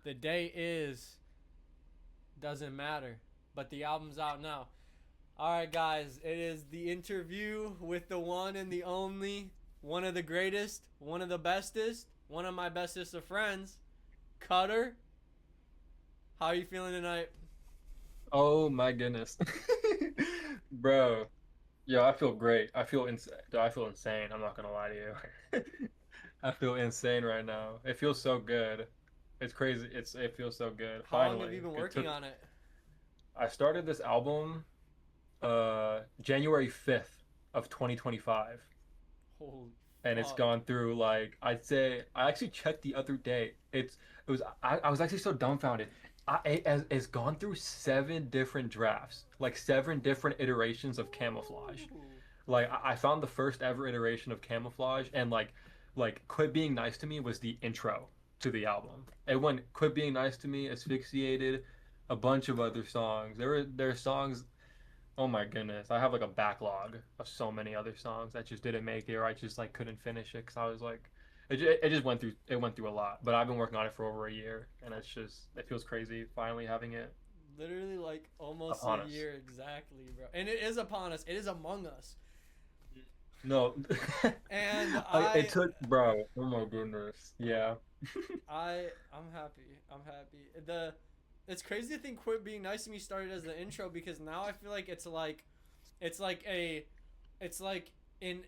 The day is doesn't matter, but the album's out now. All right, guys, it is the interview with the one and the only, one of the greatest, one of the bestest, one of my bestest of friends, Kuttr. How are you feeling tonight? Oh my goodness. Bro, yo, I feel great. I feel I feel insane. I'm not gonna lie to you. I feel insane right now. It feels so good. It's crazy. It feels so good. How long have you Finally. been It working took on it? I started this album January 5th of 2025. Holy And it's fuck. gone through like I'd say I actually checked the other day. I was actually so dumbfounded. It's gone through seven different drafts, like seven different iterations of Camouflage. Ooh. Like I found the first ever iteration of Camouflage, and like Quit Being Nice to Me was the intro to the album. It went Quit Being Nice to Me, Asphyxiated, a bunch of other songs. There are songs. Oh my goodness, I have like a backlog of so many other songs that just didn't make it, or I just like couldn't finish it because I was like, it just went through a lot. But I've been working on it for over a year, and it feels crazy finally having it Literally like almost a upon us. year exactly, bro. And it is upon us. It is among us. No, And it took, bro. Oh my goodness, yeah. I'm happy. I'm happy. It's crazy to think "Quit Being Nice to Me" started as the intro because now I feel like it's like a it's like in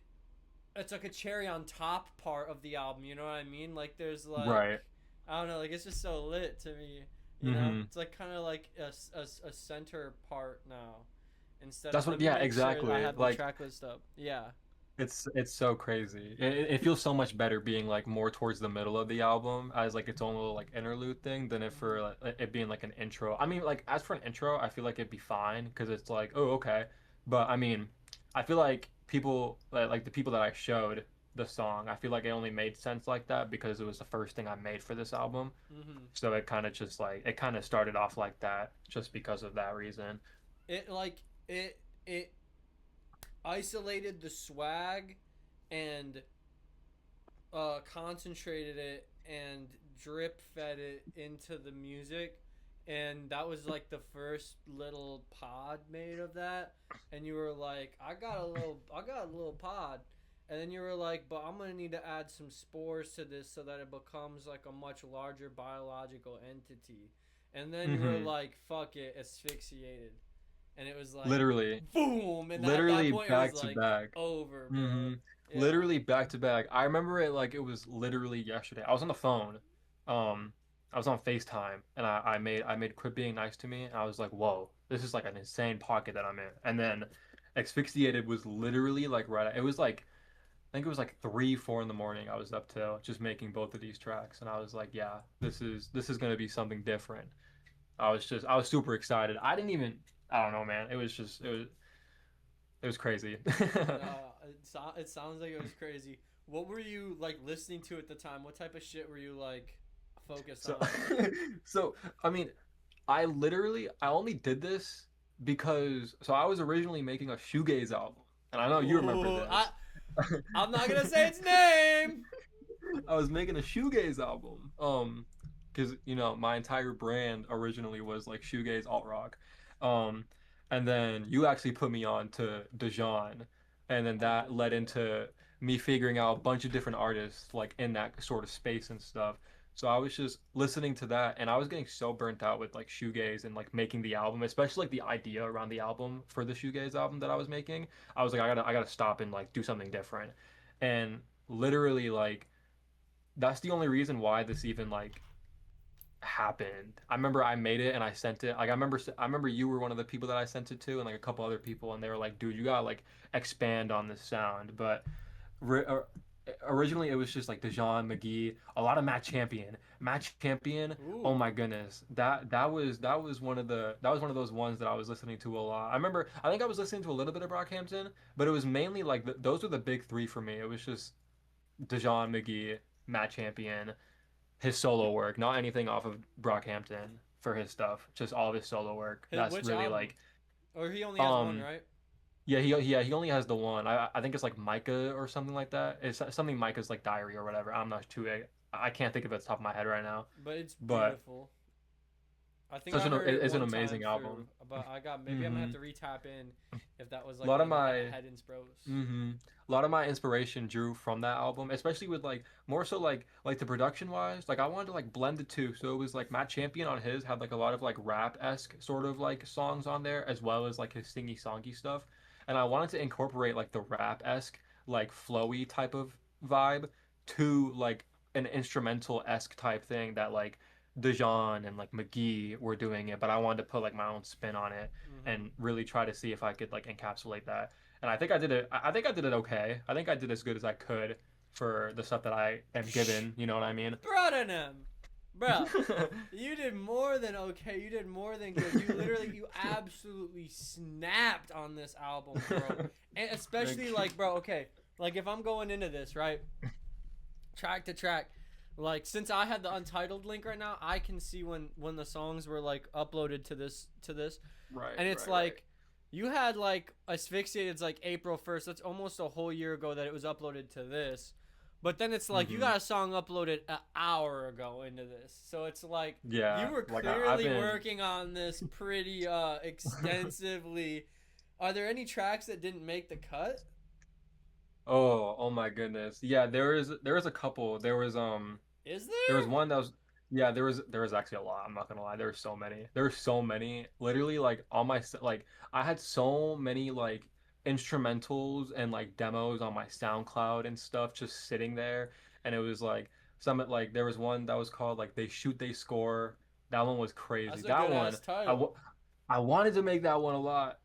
it's like a cherry on top part of the album. You know what I mean? Like there's Right. like I don't know. Like it's just so lit to me. You know, Hmm. it's like kind of like a center part now instead That's of let what. me Yeah, make sure I exactly. have the Like track list up. Yeah. it's so crazy. It feels so much better being like more towards the middle of the album as like its own little like interlude thing than if for Hmm. like, it being like an intro. I mean, like as for an intro, I feel like it'd be fine because it's like, oh, okay. But I mean, I feel like people like the people that I showed the song, I feel like it only made sense like that because it was the first thing I made for this album. Hmm. So it kind of just like it kind of started off like that just because of that reason. It like it isolated the swag and concentrated it and drip fed it into the music, and that was like the first little pod made of that. And you were like, I got a little pod. And then you were like, but I'm gonna need to add some spores to this so that it becomes like a much larger biological entity. And then you were Hmm. like, fuck it, asphyxiated. And it was like, Literally, boom. And at that literally point, it was back to like back. over, bro. Hmm. Yeah. Literally back to back. I remember it like it was literally yesterday. I was on the phone. Um, I was on FaceTime and I made Quit Being Nice to Me and I was like, whoa, this is like an insane pocket that I'm in. And then Asphyxiated was literally like it was like I think it was like 3, 4 in the morning I was up till just making both of these tracks and I was like, yeah, this is gonna be something different. I was super excited. I don't know, man. It was crazy. It sounds like it was crazy. What were you like listening to at the time? What type of shit were you like focused So, on? so I mean, I only did this because I was originally making a shoegaze album, and I know you remember Ooh, this. I'm not gonna say its name. I was making a shoegaze album, because my entire brand originally was like shoegaze alt rock, um, and then you actually put me on to Dijon, and then Oh, that led Dijon. into me figuring out a bunch of different artists like in that sort of space and stuff. So I was just listening to that, and I was getting so burnt out with like shoegaze and like making the album, especially like the idea around the album for the shoegaze album that I was making. I was like, I gotta stop and like do something different, and literally like that's the only reason why this even like happened. I remember I made it and I sent it. Like I remember you were one of the people that I sent it to, and like a couple other people, and they were like, "Dude, you gotta like expand on this sound." But ri- or- originally, it was just like Dejan McGee, a lot of Matt Champion. Matt Champion. Oh Ooh. my goodness, that was one of those ones that I was listening to a lot. I remember I think I was listening to a little bit of Brockhampton, but it was mainly like those were the big three for me. It was just Dejan McGee, Matt Champion, his solo work, not anything off of Brockhampton for his stuff, just all of his solo work. That's Which really album? like, Or he only has one, um, right? yeah, he only has the one. I think it's like Micah or something like that. It's something Micah's like diary or whatever. I'm not too I can't think of it off the top of my head right now. but it's But beautiful. I think such I an heard it it's an one time amazing through, album. but I got maybe I'm gonna have Hmm. to re-tap in if that was A like lot one of of my my head inspros. hmm A lot of my inspiration drew from that album, especially with like more so like the production wise. Like I wanted to like blend the two. So it was like Matt Champion on his had like a lot of like rap-esque sort of like songs on there, as well as like his singy songy stuff. And I wanted to incorporate like the rap-esque, like flowy type of vibe to like an instrumental-esque type thing that like Dejan and like McGee were doing it, but I wanted to put like my own spin on it Mm-hmm. and really try to see if I could like encapsulate that. And I think I did it. I think I did it okay. I think I did as good as I could for the stuff that I am given. You know what I mean? Broadenham, bro. You did more than okay. You did more than good. You absolutely snapped on this album, bro. And especially Like, like, bro, okay. Like if I'm going into this, right? Track to track. Like since I had the untitled link right now, I can see when the songs were like uploaded to this. right, And it's right, right. like you had like Asphyxiated's like April 1st. That's almost a whole year ago that it was uploaded to this. But then it's like you Hmm. got a song uploaded an hour ago into this. So it's like you Yeah, were like I've clearly been. working on this pretty extensively. Are there any tracks that didn't make the cut? Oh my goodness. Yeah, there is a couple. Is There there? was one that was yeah, there was actually a lot. I'm not gonna lie. There were so many. There were so many. Literally, like on my like I had so many like instrumentals and like demos on my SoundCloud and stuff just sitting there, and it was like some like there was one that was called like They Shoot They Score. That one was crazy. That's a That good one ass I title. w I wanted to make that one a lot.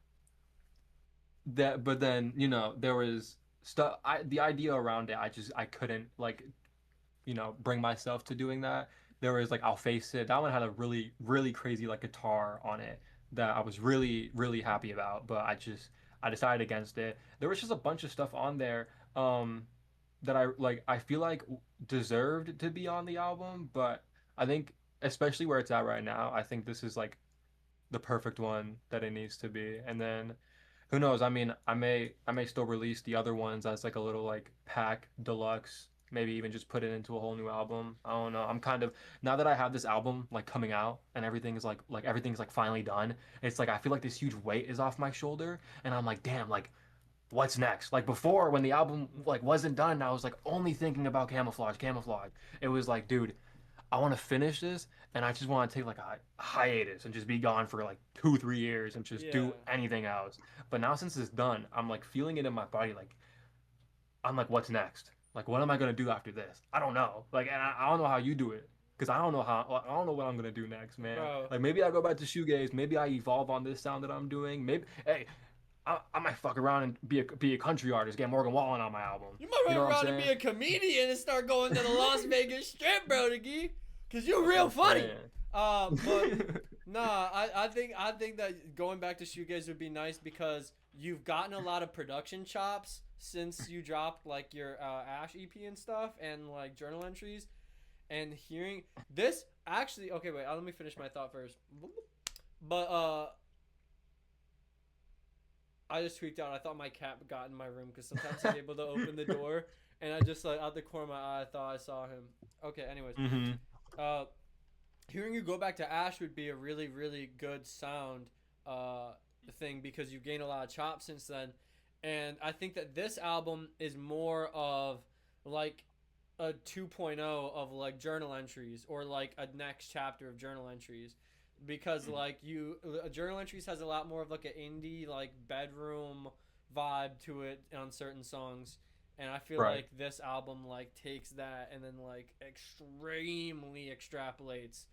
That but then there was stuff. The idea around it I couldn't like bring myself to doing that. There was like I'll Face It. That one had a really, really crazy like guitar on it that I was really, really happy about, but I decided against it. There was just a bunch of stuff on there that I feel like deserved to be on the album, but I think especially where it's at right now, I think this is like the perfect one that it needs to be. And then who knows? I mean, I may still release the other ones as like a little like pack deluxe. Maybe even just put it into a whole new album. I don't know. I'm kind of now that I have this album like coming out and everything's like everything's like finally done. It's like I feel like this huge weight is off my shoulder, and I'm like, damn, like what's next? Like before, when the album like wasn't done, I was like only thinking about Camouflage, Camouflage. It was like, dude, I want to finish this, and I just want to take like a hiatus and just be gone for like 2 3 years and just Yeah. do anything else. But now since it's done, I'm like feeling it in my body. Like I'm like, what's next? Like what am I gonna do after this? I don't know. Like and I don't know how you do it because I don't know what I'm gonna do next, man. Bro, Like maybe I go back to shoegaze. Maybe I evolve on this sound that I'm doing. Maybe hey. I might fuck around and be a country artist, get Morgan Wallen on my album. you might You know run what I'm around and saying? be a comedian and start going to the Las Vegas Strip, bro, Niggy. Cause you're That's what real I'm funny. But saying. nah, I think that going back to shoegaze would be nice because you've gotten a lot of production chops since you dropped like your Ash EP and stuff and like journal entries and hearing this actually okay wait let me finish my thought first. But I just tweaked out. I thought my cat got in my room because sometimes he's able to open the door, and I just like out the corner of my eye, I thought I saw him. Okay, anyways, Hmm. uh, hearing you go back to Ash would be a really really good sound uh thing because you've gained a lot of chops since then, and I think that this album is more of like a 2.0 of like journal entries or like a next chapter of journal entries because like you journal entries has a lot more of like an indie like bedroom vibe to it on certain songs, and I feel Right. like this album like takes that and then like extremely extrapolates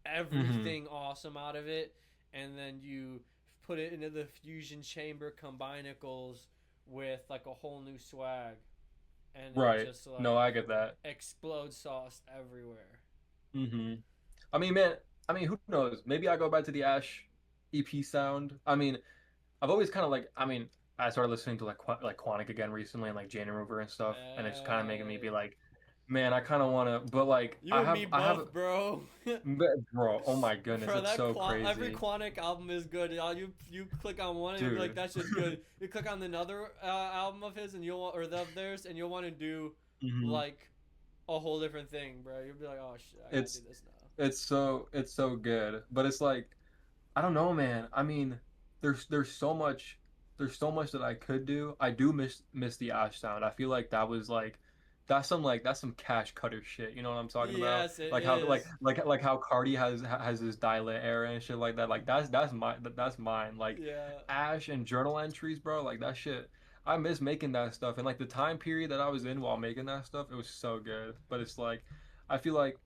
Hmm. everything awesome out of it, and then you put it into the fusion chamber combinicals with like a whole new swag, and it Right. just No, like I get that. explodes sauce everywhere. Hmm. I mean, man, I mean, who knows? Maybe I go back to the Ash EP sound. I mean, I've always kind of like, I mean, I started listening to like like Quantic again recently and like Jane Remover and stuff, and it's kind of making me be Hey, like, man, I kind of want to, but like, you and me I have, both, bro. bro, oh my goodness, Bro, it's that so every crazy, Quantic album is good. You click on one and you'll be like, dude. that's just good. You click on another album of his and you'll or of theirs and you'll want to do Hmm. like a whole different thing, bro. You'll be like, oh shit, I gotta do It's this now. it's so good, but it's like I don't know, man. I mean, there's so much that I could do. I do miss the Ash sound. I feel like that was like that's some Cash Cutter shit. You know what I'm talking about? Yes, it Like how is. like how Cardi has his Dialect era and shit like that. Like that's mine. Like Yeah. Ash and journal entries, bro. Like that shit. I miss making that stuff and like the time period that I was in while making that stuff, it was so good. But it's like I feel like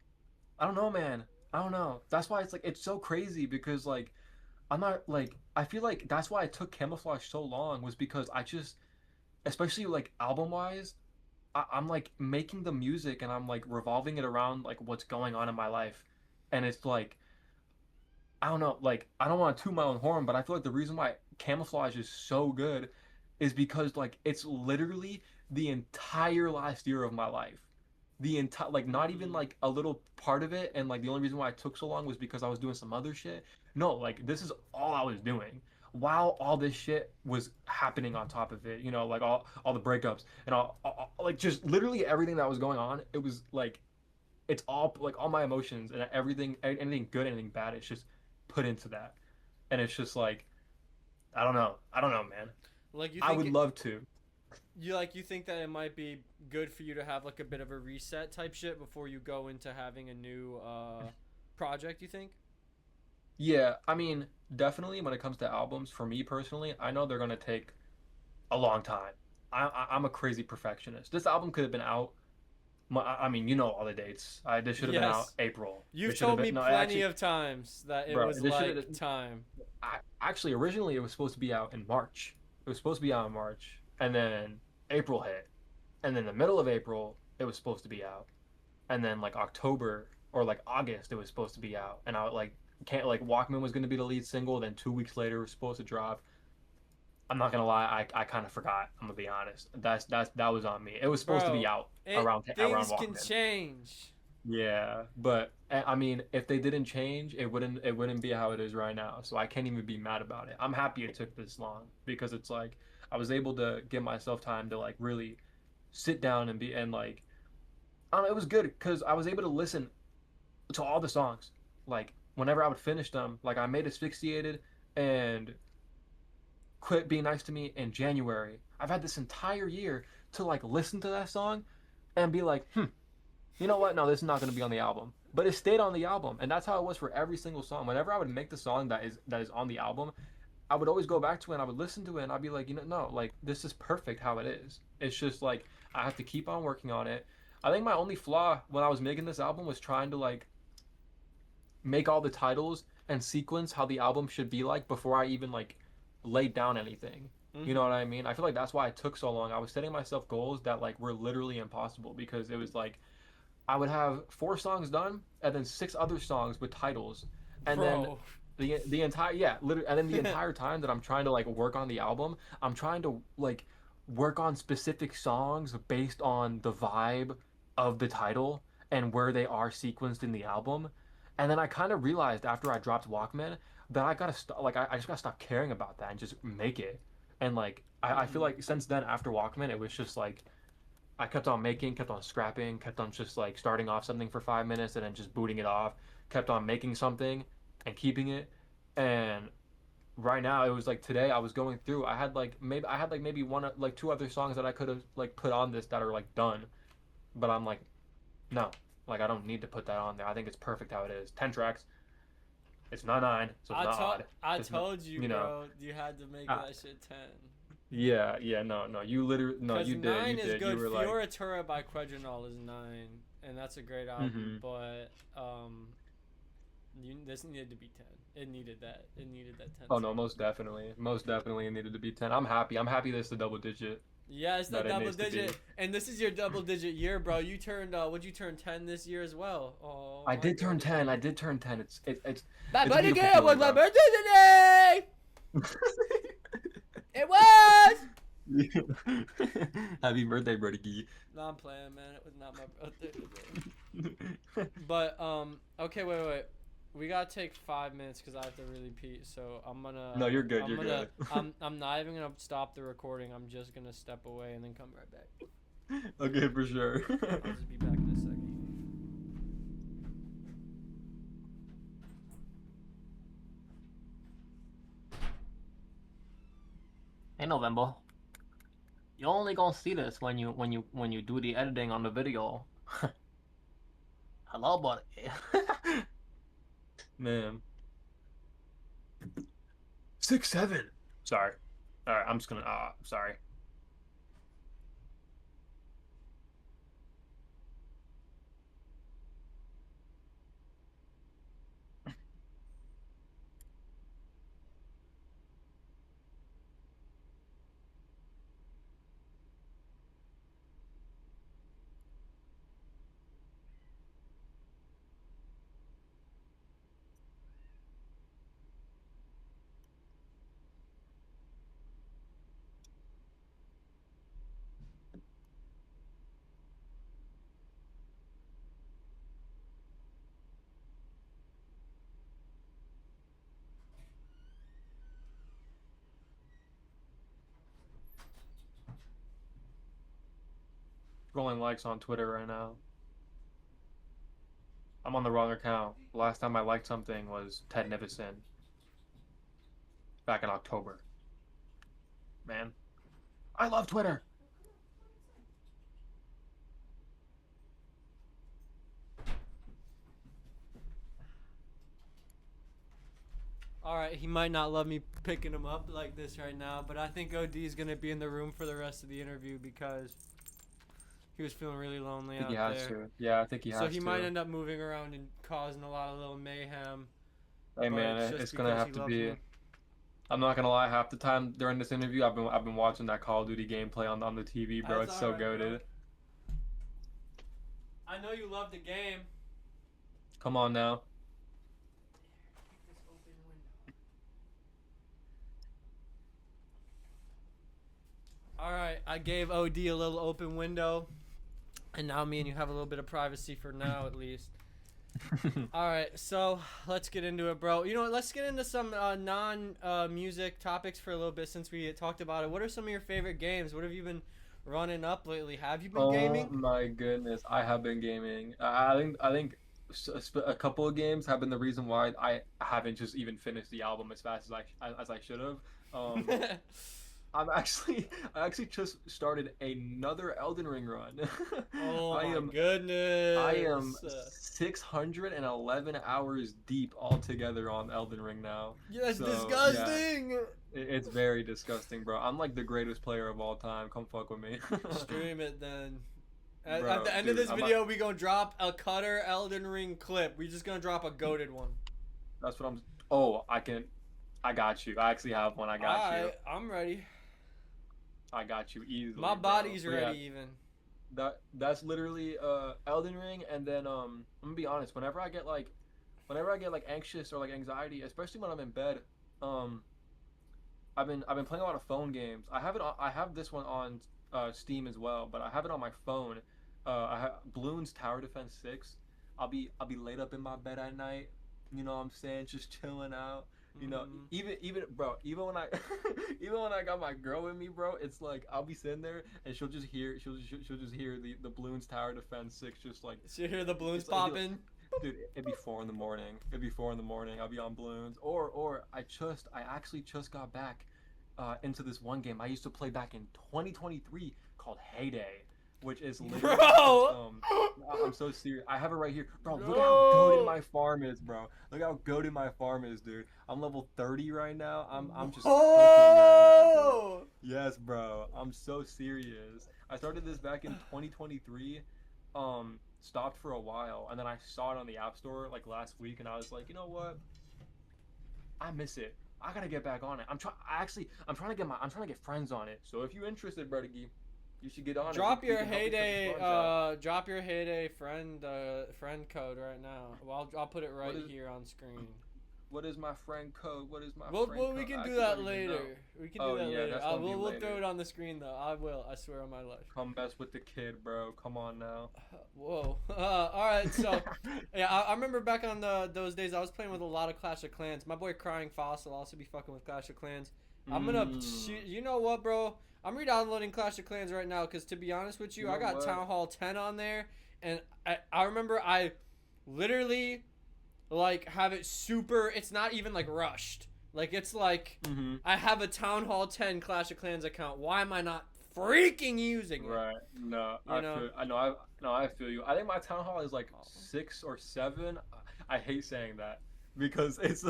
I don't know, man. I don't know. That's why it's like it's so crazy because like I'm not like I feel like that's why I took Camouflage so long was because I just especially like album wise I'm like making the music and I'm like revolving it around like what's going on in my life and it's like I don't know like I don't want to toot my own horn but I feel like the reason why Camouflage is so good is because like it's literally the entire last year of my life the entire like not even Mm. like a little part of it and like the only reason why it took so long was because I was doing some other shit. No, like this is all I was doing while all this shit was happening on top of it, you know, like all the breakups and like just literally everything that was going on. It was like it's all like all my emotions and everything anything good, anything bad, it's just put into that. And it's just like I don't know. I don't know, man. Like you I think would love to. you think that it might be good for you to have like a bit of a reset type shit before you go into having a new project, you think? Yeah, I mean, definitely when it comes to albums, for me personally, I know they're gonna take a long time. I'm a crazy perfectionist. This album could have been out. I mean, you know all the dates. This should have been out Yes. April. You've This should have told been me no, plenty of times that it bro. was This should have. like time. Actually, originally it was supposed to be out in March. It was supposed to be out in March, and then April hit, and then the middle of April it was supposed to be out, and then like October or like August it was supposed to be out, and I like can't like Walkman was going to be the lead single. Then 2 weeks later it was supposed to drop. I'm not gonna lie, I kind of forgot. I'm gonna be honest. That was on me. It was supposed to be Bro, out it around things can Walkman. change. Yeah, but I mean, if they didn't change, it wouldn't be how it is right now. So I can't even be mad about it. I'm happy it took this long because it's like I was able to give myself time to like really sit down and be and like I don't know, it was good because I was able to listen to all the songs. Like whenever I would finish them, like I made Asphyxiated and Quit Being Nice to Me in January. I've had this entire year to like listen to that song and be like, you know what? No, this is not going to be on the album. But it stayed on the album, and that's how it was for every single song. Whenever I would make the song that is on the album, I would always go back to it and I would listen to it and I'd be like, you know, no, like this is perfect how it is. It's just like I have to keep on working on it. I think my only flaw when I was making this album was trying to like make all the titles and sequence how the album should be like before I even like laid down anything. You know Mm-hmm. what I mean? I feel like that's why it took so long. I was setting myself goals that like were literally impossible because it was like I would have 4 songs done and then 6 other songs with titles, and then Bro. the entire yeah, literally, and then the entire time that I'm trying to like work on the album, I'm trying to like work on specific songs based on the vibe of the title and where they are sequenced in the album, and then I kind of realized after I dropped Walkman that I gotta stop like I just gotta stop caring about that and just make it, and like I feel Mm-hmm. like since then after Walkman it was just like I kept on making, kept on scrapping, kept on just like starting off something for 5 minutes and then just booting it off, kept on making something and keeping it. And right now it was like today I was going through, I had like maybe one like 2 other songs that I could have like put on this that are like done. But I'm like, no, like I don't need to put that on there. I think it's perfect how it is. 10 tracks. It's not 9, so it's not odd. I It's not, told you, you know. bro. You had to make Uh, that shit 10. yeah, yeah, no. You literally no, Cause you did. You 9 is did. You good. were like, Fioratura by Quadrenal is 9, and that's a great album. mhm. But this needed to be 10. It needed that. It needed that 10 Oh no, song. most definitely. Most definitely it needed to be 10. I'm happy. I'm happy this is the double digit Yeah, it's the that it double needs to be. digit, and this is your double digit year, bro. You turned would you turn 10 this year as well? Oh I my did turn god. 10. I did turn 10. My It's a birthday beautiful girl was feeling, my bro. birthday today. It was. Happy birthday, Brody. No, I'm playing, man. It was not my birthday today. But okay, wait. We gotta take 5 minutes because I have to really pee. So No, you're good. You're good. I'm not even gonna stop the recording. I'm just gonna step away and then come right back. Okay, for sure. I'll just be back in a second. Hey November, you're only gonna see this when you do the editing on the video. Hello, buddy. Man. 6'7". Sorry. All right, I'm just gonna. Sorry. Scrolling likes on Twitter right now. I'm on the wrong account. The last time I liked something was Ted Nivison. Back in October. Man. I love Twitter. All right, he might not love me picking him up like this right now, but I think OD is gonna be in the room for the rest of the interview because he was feeling really lonely I think out he has there. to. Yeah, I think he has to. So he might end up moving around and causing a lot of little mayhem. Hey but man, just it's gonna because have he to loves be. me. I'm not gonna lie. Half the time during this interview, I've been watching that Call of Duty gameplay on the TV, bro. That's It's so alright, bro. goated. I know you love the game. Come on now. All right, I gave OD a little open window, and now me and you have a little bit of privacy for now, at least. All right, so let's get into it, bro. You know what? Let's get into some non-music topics for a little bit since we talked about it. What are some of your favorite games? What have you been running up lately? Have you been gaming? Oh my goodness, I have been gaming. I think a couple of games have been the reason why I haven't just even finished the album as fast as I should have. Um, I actually just started another Elden Ring run. Oh I my am goodness. I am 611 hours deep altogether on Elden Ring now. Yeah, that's So, disgusting. It's very disgusting, bro. I'm like the greatest player of all time. Come fuck with me. Stream it then. At Bro, the end of dude, this I'm video, we gonna drop a Kuttr Elden Ring clip. We just gonna drop a goated one. That's what I'm. Oh, I got you. I actually have one. I got you. Alright, I'm ready. I got you easily. My bro. body's But ready yeah, even. that's literally Elden Ring, and then I'm gonna be honest. Whenever I get like anxious or like anxiety, especially when I'm in bed, um, I've been playing a lot of phone games. I have this one on Steam as well, but I have it on my phone. I have Bloons Tower Defense 6. I'll be laid up in my bed at night. You know what I'm saying? Just chilling out. You know, even bro, even when I even when I got my girl with me, bro, it's like I'll be sitting there and she'll just hear the Bloons Tower Defense 6 just like So you hear the balloons it's like, popping? dude, it'd be 4 in the morning. It'd be 4 in the morning. I'll be on Bloons. Or I actually just got back into this one game I used to play back in 2023 called Heyday, which is literally Bro! I'm so serious. I have it right here, bro. No! Look how goated my farm is, bro. Look how goated my farm is, dude. I'm level 30 right now. I'm just cooking right now, dude. Yes, bro. I'm so serious. I started this back in 2023. Stopped for a while, and then I saw it on the App Store like last week, and I was like, you know what? I miss it. I gotta get back on it. I'm trying to get friends on it. So if you're interested, brother, you should get on Drop it. your Heyday, drop your Heyday friend code right now. Well, I'll put it right here on screen. What is my friend code? What is my Well, friend code? we can I do actually that don't even later. know. We can Oh, do that yeah, later. that's gonna be We'll later. throw it on the screen though. I will. I swear on my life. Come mess with the kid, bro. Come on now. Whoa. All right. So, yeah, I remember back on those days I was playing with a lot of Clash of Clans. My boy Crying Fossil also be fucking with Clash of Clans. I'm gonna shoot. You know what, bro? I'm re-downloading Clash of Clans right now because, to be honest with you, You I know got what? Town Hall 10 on there, and I remember I literally like have it super. It's not even like rushed. Like it's like Mm-hmm. I have a Town Hall 10 Clash of Clans account. Why am I not freaking using it? Right. No, You know? I feel you. I think my town hall is like 6 or 7. I hate saying that because it's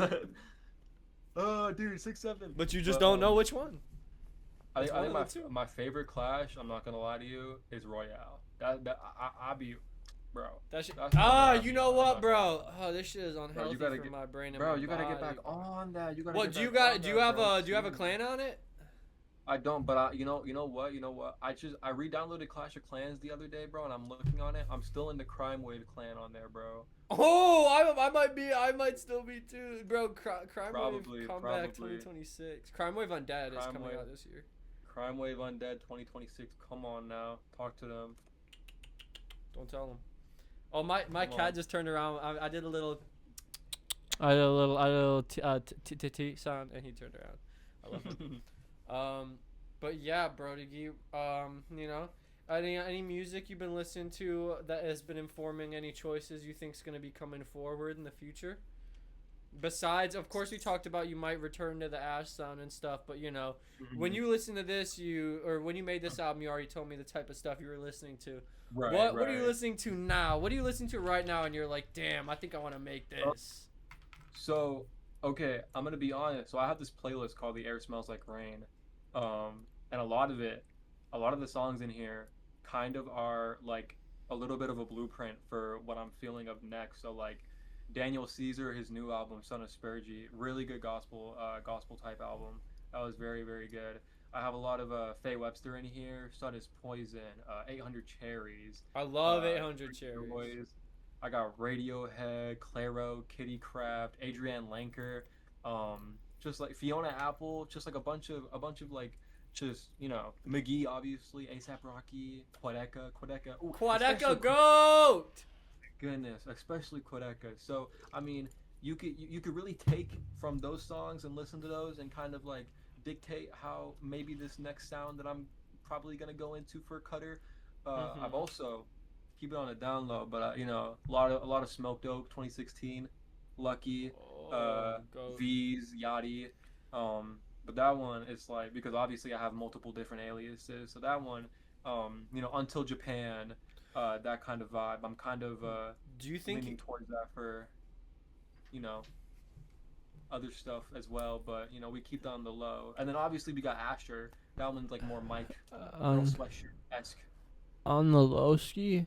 oh dude 6 7. But you just But don't know which one. I It's think I one think of the two. my favorite Clash, I'm not gonna lie to you, is Royale. I be bro. That shit. That's the one I You be know on, I'm what, not gonna bro? lie. Oh, this shit is Bro, unhealthy you gotta for get my brain and bro, my you gotta get body. back on that. You gotta What get back on do you that, have bro. do you have a Seriously. clan on it? I don't, but you know what? I re-downloaded Clash of Clans the other day, bro, and I'm looking on it. I'm still in the Crime Wave clan on there, bro. Oh, I might still be too, bro. Crime Wave Probably, Comeback probably. 2026. Crime Wave Undead is Crime coming Wave, out this year. Crime Wave Undead 2026. Come on now, talk to them. Don't tell them. Oh, my Come cat on. just turned around. I did a little. I did a little t sound, and he turned around. I love him. But yeah, Brodigi, you know, any music you've been listening to that has been informing any choices you think's gonna be coming forward in the future? Besides, of course, we talked about you might return to the Ash sound and stuff, but you know, when you listen to this, when you made this album, you already told me the type of stuff you were listening to. Right, What are you right. listening to now? What are you listening to right now? And you're like, damn, I think I want to make this. So, okay, I'm gonna be honest. So I have this playlist called "The Air Smells Like Rain," and a lot of the songs in here, kind of are like a little bit of a blueprint for what I'm feeling of next. So like Daniel Caesar, his new album "Son of Spurgey," really good gospel type album. That was very very good. I have a lot of Faye Webster in here. Sun is Poison, 800 Cherries, I love 800 Crazy Cherries. Boys. I got Radiohead, Clairo, Kitty Craft, Adrienne Lenker, just like Fiona Apple, just like a bunch of like just McGee obviously, ASAP Rocky, Quadeca. Ooh, especially Quadeca Goat! goodness, especially Quadeca. So I mean, you could really take from those songs and listen to those and kind of like dictate how maybe this next sound that I'm probably gonna go into for Cutter. I've also keep it on a down low, but a lot of Smoke Dope 2016, Lucky, Oh, Goat. V's, Yachty. But that one is like because obviously I have multiple different aliases, so that one, Until Japan, that kind of vibe. I'm kind of Do you think leaning towards that for, you know, other stuff as well, but we keep that on the low. And then obviously we got Asher. That one's like more Mike, Earl Sweatshirt esque. on the low ski,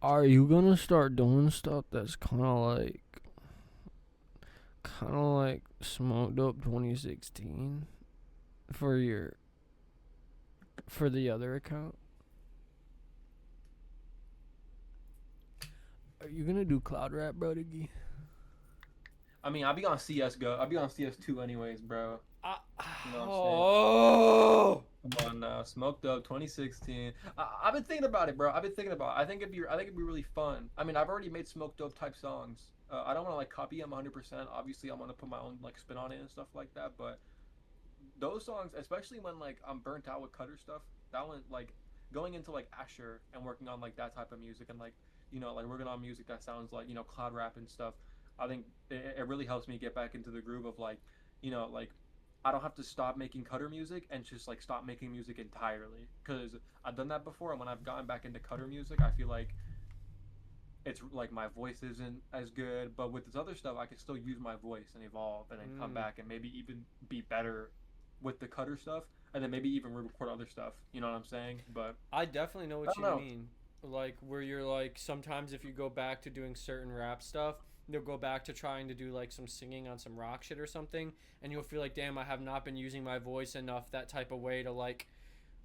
are you gonna start doing stuff that's kind of like Smoked Up 2016 for the other account? Are you gonna do cloud rap, bro? Diggy? I mean, I'll be on CS:GO. I'll be on CS2 anyways, bro. You know what I'm saying? Oh, Come on now, Smoked Up 2016. I've been thinking about it, bro. I've been thinking about it. I think it'd be really fun. I mean, I've already made Smoked Up type songs. I don't want to like copy them 100%. Obviously, I'm gonna put my own like spin on it and stuff like that. But those songs, especially when like I'm burnt out with Cutter stuff, that one like going into like Asher and working on like that type of music and like like working on music that sounds like cloud rap and stuff. I think it really helps me get back into the groove of like like I don't have to stop making Cutter music and just like stop making music entirely because I've done that before and when I've gotten back into Cutter music I feel like it's like my voice isn't as good, but with this other stuff I can still use my voice and evolve and then come back and maybe even be better with the Cutter stuff and then maybe even record other stuff, you know what I'm saying? But I definitely know I what don't you know. mean. Like where you're like sometimes if you go back to doing certain rap stuff, you'll go back to trying to do like some singing on some rock shit or something, and you'll feel like, damn, I have not been using my voice enough that type of way to like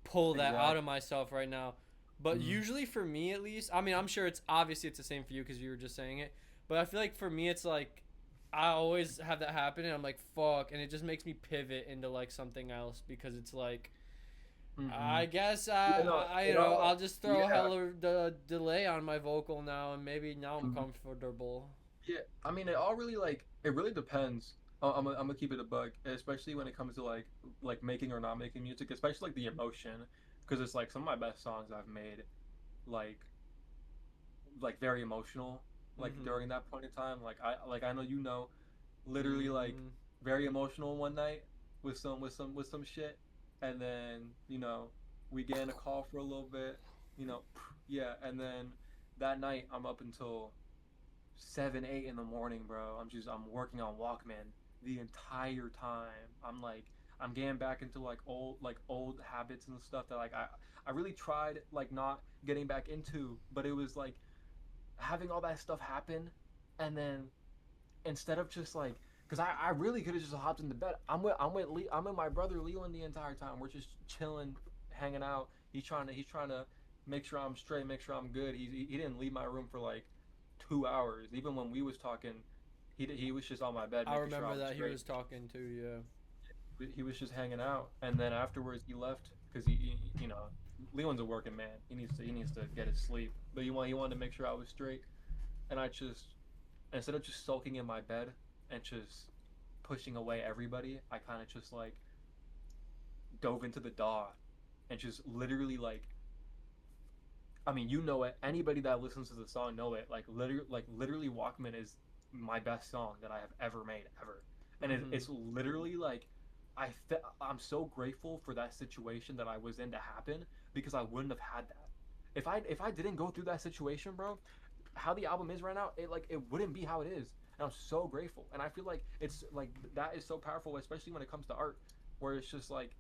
pull that out of Exactly. myself right now. But usually for me at least, I mean, I'm sure it's obviously it's the same for you because you were just saying it. But I feel like for me it's like I always have that happen and I'm like fuck, and it just makes me pivot into like something else because it's like Mm-hmm. I guess Yeah, no, I'll just throw yeah, hella the delay on my vocal now, and maybe now I'm mhm. comfortable. Yeah. I mean, it really depends. I'm gonna keep it a bug, especially when it comes to like making or not making music, especially like the emotion, because it's like some of my best songs I've made, like very emotional, like Mm-hmm. during that point in time. I know literally like Mm-hmm. very emotional one night with some shit, and then we get in a call for a little bit, yeah, and then that night I'm up until 7, 8 in the morning, bro. I'm working on Walkman the entire time. I'm getting back into old habits and stuff that I really tried like not getting back into, but it was like having all that stuff happen, and then instead of just like, because I really could have just hopped into bed. I'm with my brother Leland the entire time. We're just chilling, hanging out. He's trying to make sure I'm straight, make sure I'm good. He didn't leave my room for like 2 hours. Even when we was talking, he was just on my bed I making sure I remember was that he straight. was talking to you. He was just hanging out, and then afterwards he left because Leland's a working man. He needs to get his sleep. But he wanted to make sure I was straight, and I just, instead of just sulking in my bed and just pushing away everybody, I kind of just like dove into the DAW and just literally like, I mean, you know it. Anybody that listens to the song know it. Literally, Walkman is my best song that I have ever made ever, and Mm-hmm. it's literally like, I'm so grateful for that situation that I was in to happen, because I wouldn't have had that if I didn't go through that situation, bro. How the album is right now, it wouldn't be how it is, and I'm so grateful. And I feel like it's like that is so powerful, especially when it comes to art, where it's just like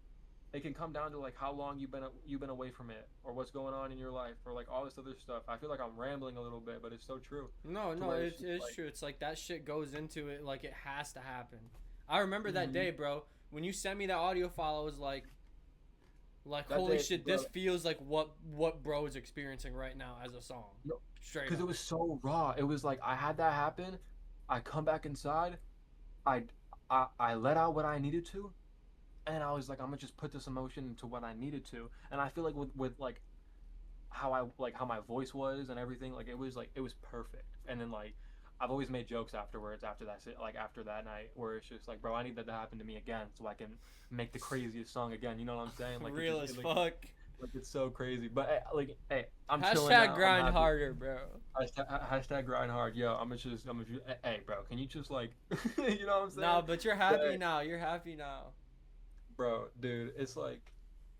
it can come down to like how long you've been away from it, or what's going on in your life, or like all this other stuff. I feel like I'm rambling a little bit, but it's so true. No, To no, where it's just it's like, true. It's like that shit goes into it like it has to happen. I remember that mm-hmm. day, bro. When you sent me that audio file, I was like That holy day, shit, this bro. feels like what bro is experiencing right now as a song. No, Straight because it up. was so raw. It was like I had that happen. I come back inside. I I let out what I needed to, and I was like, I'm gonna just put this emotion into what I needed to. And I feel like with like how my voice was and everything, like it was perfect. And then like I've always made jokes afterwards, after that night, where it's just like, bro, I need that to happen to me again so I can make the craziest song again. You know what I'm saying? Real as fuck. It's so crazy. But hey, I'm chilling Hashtag now. I'm grind happy. harder, bro. Hashtag grind hard. Yo, hey, bro, can you just like, you know what I'm saying? No, but you're But happy now. You're happy now. bro, dude, it's like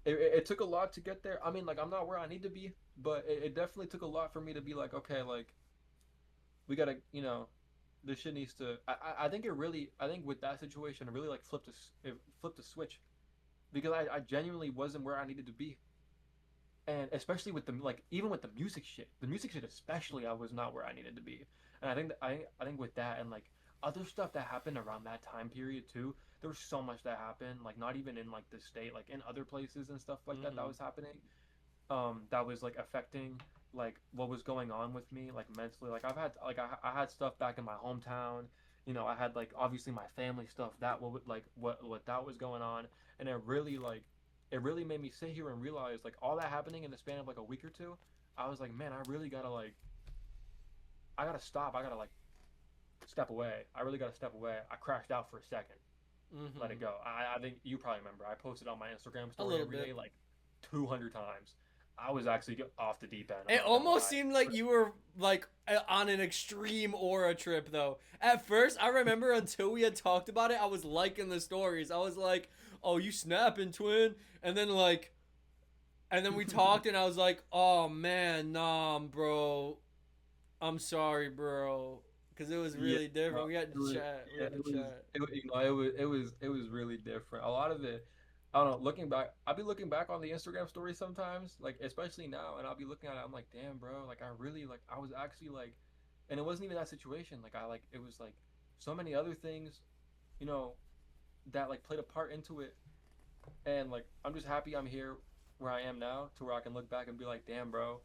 it took a lot to get there. I mean, like I'm not where I need to be, but it definitely took a lot for me to be like, okay, like we gotta, this shit needs to. I think with that situation, it really like it flipped a switch, because I genuinely wasn't where I needed to be, and especially with even with the music shit especially, I was not where I needed to be. And I think with that and like other stuff that happened around that time period too, there was so much that happened, like not even in like the state, like in other places and stuff like that Mm-hmm. was happening, that was like affecting like what was going on with me like mentally. Like I had stuff back in my hometown. I had like obviously my family stuff that what that was going on, and it really made me sit here and realize like all that happening in the span of like a week or two. I was like, man, I really gotta like I gotta stop. I gotta like step away. I really gotta step away. I crashed out for a second. Let Mm-hmm. it go. I think you probably remember. I posted on my Instagram A story little every day bit. like 200 times. I was actually off the deep end. I'm It not gonna almost lie. seemed like you were like on an extreme aura trip though. At first, I remember until we had talked about it, I was liking the stories. I was like, "Oh, you snapping, twin?" And then we talked, and I was like, "Oh man, nah, bro. I'm sorry, bro." Because it was Yeah, really different. no, We had it to was, chat. We yeah, had to chat. it was really different. A lot of it, I don't know. Looking back, I'll be looking back on the Instagram story sometimes, like especially now, and I'll be looking at it. I'm like, damn, bro. Like I really like I was actually like, and it wasn't even that situation. Like it was like so many other things, you know, that like played a part into it. And like I'm just happy I'm here where I am now, to where I can look back and be like, damn, bro.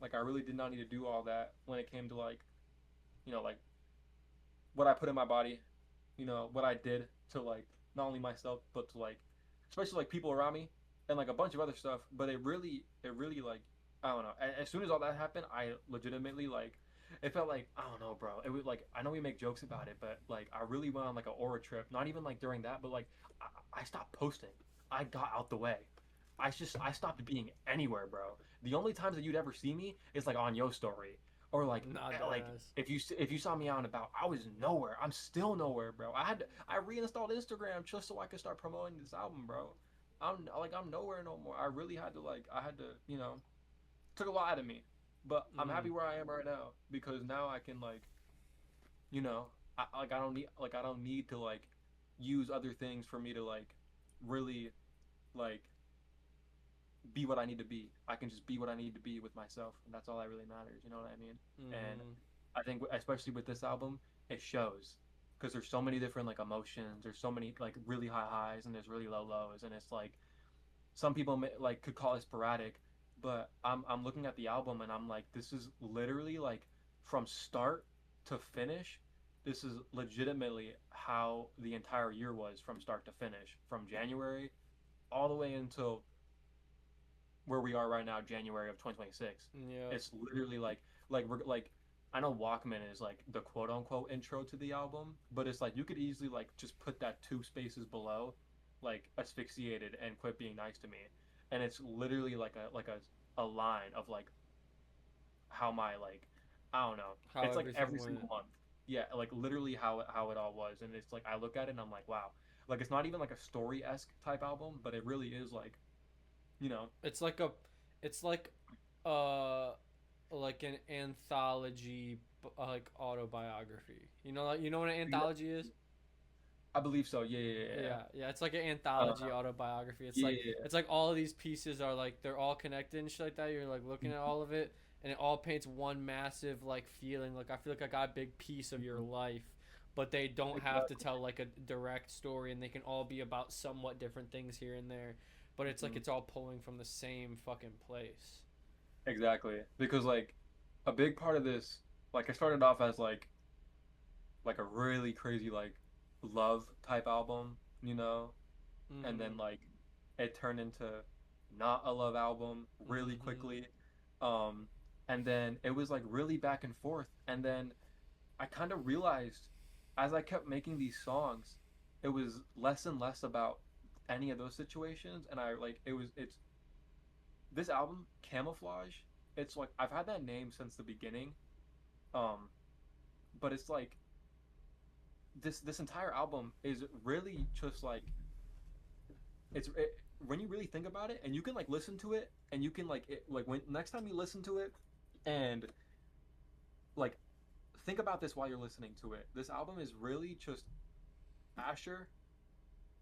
Like I really did not need to do all that when it came to like, like what I put in my body, what I did to like not only myself but to like especially like people around me, and like a bunch of other stuff. But it really like I don't know. As soon as all that happened, I legitimately like it felt like, I don't know, bro. It was like, I know we make jokes about it, but like I really went on like an aura trip. Not even like during that, but like I stopped posting. I got out the way. I stopped being anywhere, bro. The only times that you'd ever see me is like on your story, or Not like deadass. if you saw me out and about, I was nowhere. I'm still nowhere, bro. I reinstalled Instagram just so I could start promoting this album, bro. I'm nowhere no more. I really had to I had to, took a lot out of me. But I'm Mm. happy where I am right now because now I can you know, I don't need to use other things for me to really like be what I need to be. I can just be what I need to be with myself, and that's all that really matters. You know what I mean? And Mm-hmm. I think, especially with this album, it shows because there's so many different emotions. There's so many really high highs and there's really low lows, and it's like some people could call it sporadic, but I'm looking at the album and I'm like, this is literally from start to finish. This is legitimately how the entire year was from start to finish, from January all the way until where we are right now, January of 2026. Yeah. It's literally we're I know Walkman is the quote unquote intro to the album, but it's you could easily just put that two spaces below, asphyxiated and quit being nice to me, and it's literally a line of how my I don't know. How It's everything every went. single month. Yeah, literally how it all was, and it's I look at it and I'm like, wow. It's not even a story esque type album, but it really is you know It's like a, it's uh, like an anthology, autobiography. You know what an anthology is? I believe so. Yeah, yeah, Yeah, yeah. It's like an yeah. anthology autobiography. Yeah, yeah, yeah. It's like all of these pieces are they're all connected and shit like that. You're looking at all of it, and it all paints one massive feeling. I feel like I got a big piece of your life, but they don't have to Exactly. tell a direct story, and they can all be about somewhat different things here and there. But it's Mhm. it's all pulling from the same fucking place. Exactly. Because a big part of this, I started off as a really crazy love type album, and Mm-hmm. then it turned into not a love album really Mm-hmm. quickly. Um, and then it was really back and forth. And then I kind of realized as I kept making these songs, it was less and less about any of those situations, and it's this album, Camouflage. It's I've had that name since the beginning, um, but it's this entire album is really just when you really think about it, and you can listen to it, and you can when next time you listen to it, and like think about this while you're listening to it. This album is really just Asher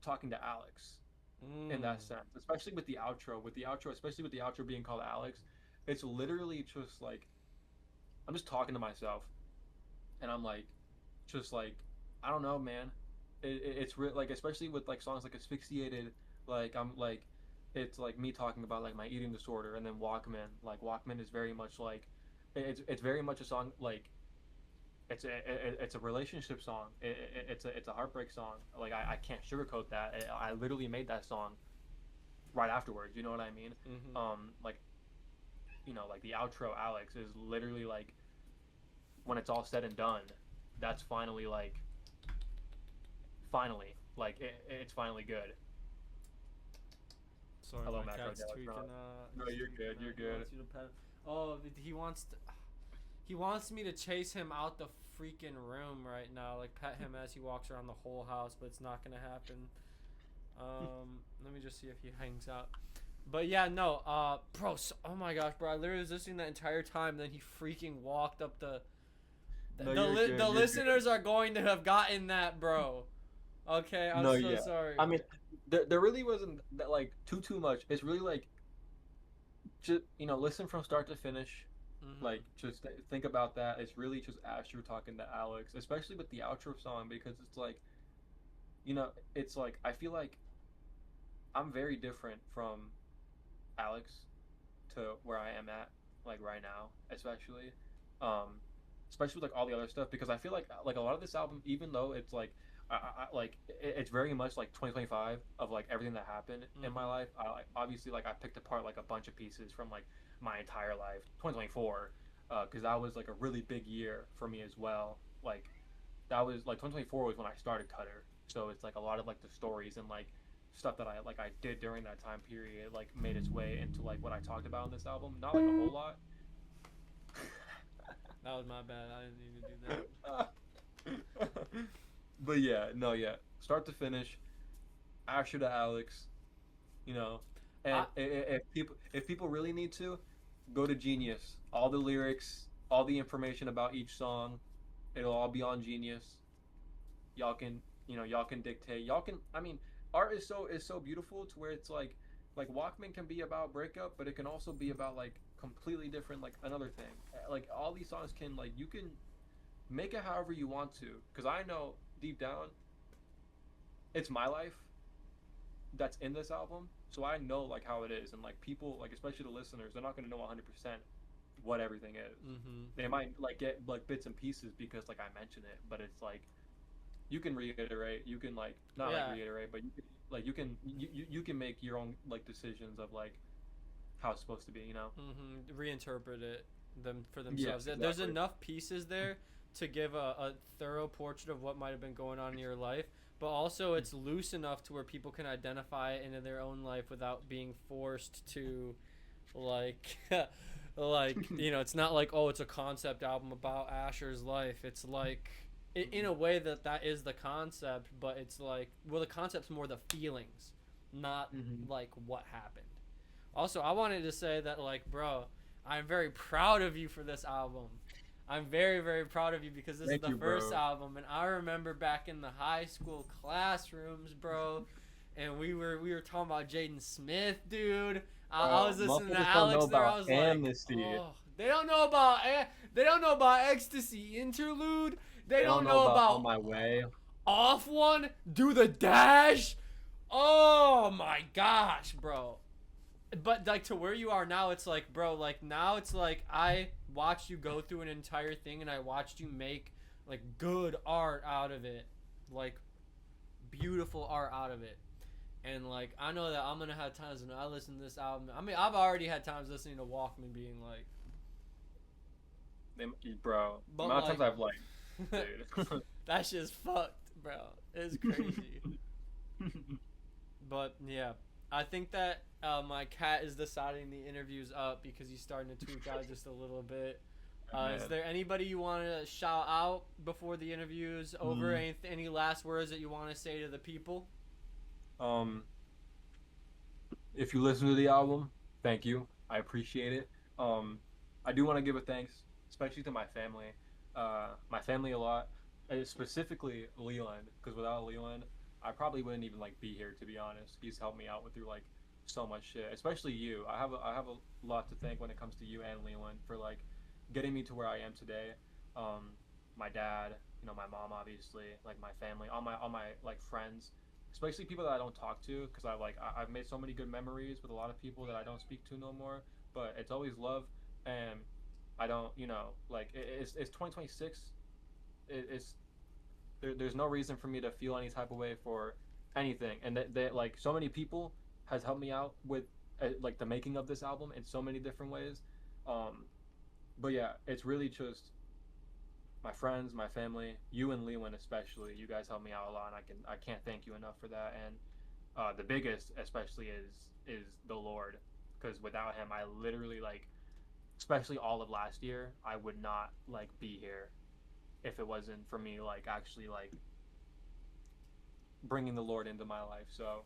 talking to Alex in Mm. that sense, especially with the outro. Especially with the outro being called Alex, it's literally just I'm just talking to myself, and I'm just I don't know, man. It's especially with songs like Asphyxiated, I'm it's me talking about my eating disorder, and then Walkman. Walkman is very much it's very much a song it's a relationship song. It's a heartbreak song. I can't sugarcoat that. I literally made that song right afterwards. You know what I mean? Mm-hmm. Like the outro Alex is literally when it's all said and done, that's finally finally it's finally good. Sorry, Hello, my Macro cat's Delacron. tweaking. No, He's you're tweaking good. You're out. He good. wants you to pet. Oh, he wants me to chase him out the freaking room right now, pet him as he walks around the whole house, but it's not gonna happen. Let me just see if he hangs out. But yeah, no, bro. Oh my gosh, bro. I literally was listening that entire time. Then he freaking walked up the. No, you're good. The You're good. listeners are going to have gotten that, bro. Okay, I'm No, so yeah. sorry. I mean, there really wasn't that too much. It's really just listen from start to finish. Mhm. Just think about that. It's really just Asher talking to Alex, especially with the outro song because it's it's I feel like I'm very different from Alex to where I am at right now, um, especially with all the other stuff because I feel like a lot of this album, even though it's it's very much 2025 of everything that happened in my Mhm. life. I obviously I picked apart a bunch of pieces from my entire life, 2024. because that was like a really big year for me as well. Like that was like 2024 was when I started Kuttr, so it's like a lot of like the stories and like stuff that I did during that time period like made its way into like what I talked about in this album. Not like a whole lot. That was my bad. I didn't mean to do But yeah, no, yeah, start to finish, Asher to Alex, you know, and that. if people really need to, go to Genius. All the lyrics, all the information about each song, it'll all be on Genius. Y'all can y'all can dictate. Y'all can. I mean, art is so beautiful to where it's like Walkman can be about breakup, but it can also be about like completely different like another thing. Like all these songs can like you can make it however you want to. Because I know deep down, it's my life that's in this album, so I know like how it is, and like people like especially the listeners, they're not gonna know 100% what everything is. Mm-hmm. They might like get like bits and pieces because like I mention it, but it's like you can reiterate, you can like not like Yeah. reiterate, but you can like you can make your own like decisions of like how it's supposed to be, you know? Mm-hmm. Reinterpret it them for Yeah, themselves. There's exactly. enough pieces there to give a thorough portrait of what might have been going on in your life, but also it's loose enough to where people can identify it into their own life without being forced to, like, like it's not like, oh, it's a concept album about Asher's life. It's like in a way that is the concept, but it's like, well, the concept's more the feelings, not Mm-hmm. like what happened. Also, I wanted to say that, like, bro, I'm very proud of you for this album. I'm very, very proud of you because this is Thank the you, first bro. album, and I remember back in the high school classrooms, bro, and we were talking about Jaden Smith, dude. I was listening to Motherfuckers don't know Alex there. I about was like, amnesty. oh, they don't know about Ecstasy Interlude. They They don't don't know know about On about My Way. Off One. Do the Dash. Oh my gosh, bro. But like to where you are now, it's like, bro, like now it's like I watched you go through an entire thing and I watched you make like good art out of it, like beautiful art out of it. And like I know that I'm gonna have times when I listen to this album. I mean, I've already had times listening to Walkman being like, They, bro, the but amount of times like I've like, dude. that shit's fucked, bro. It's crazy. But yeah, I think that my cat is deciding the interview's up because he's starting to tweak out just a little bit. Is Man. there anybody you want to shout out before the interview's over? Mm. Any last words that you want to say to the people? Um, if you listen to the album, thank you. I appreciate it. Um, I do want to give a thanks, especially to my family a lot, specifically Leland, because without Leland, I probably wouldn't even like be here. To be honest, he's helped me out with through like so much shit. Especially you. I have a lot to thank when it comes to you and Leland for like getting me to where I am today. My dad, my mom, obviously, like my family, all my like friends, especially people that I don't talk to, because I've made so many good memories with a lot of people that I don't speak to no more. But it's always love, and I don't, like it's 2026. It's there's no reason for me to feel any type of way for anything, and that like so many people has helped me out with like the making of this album in so many different ways. Um, but yeah, it's really just my friends, my family, you and Lewin especially. You guys help me out a lot, and I can't thank you enough for that. And the biggest especially is the Lord, because without him, I literally like, especially all of last year, I would not like be here if it wasn't for me like actually like bringing the Lord into my life. So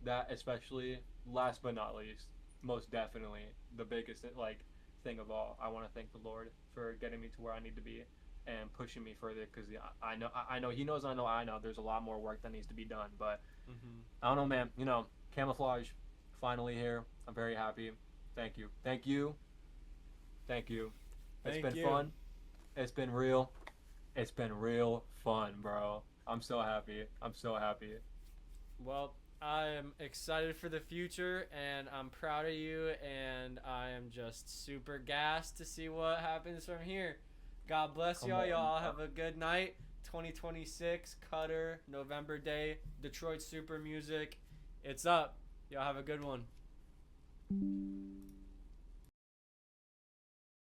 that especially, last but not least, most definitely the biggest like thing of all, I want to thank the Lord for getting me to where I need to be and pushing me further, because I know he knows, I know there's a lot more work that needs to be done, but Mm-hmm. I don't know, man. Camouflage finally here. I'm very happy. Thank you, thank you, thank you. It's Thank been you. fun. It's been real. It's been real fun, bro. I'm so happy. I'm so happy. Well, I am excited for the future, and I'm proud of you, and I am just super gassed to see what happens from here. God bless Come y'all. on, Y'all bro. have a good night. 2026, Kuttr, November Day, Detroit Super Music. It's up. Y'all have a good one.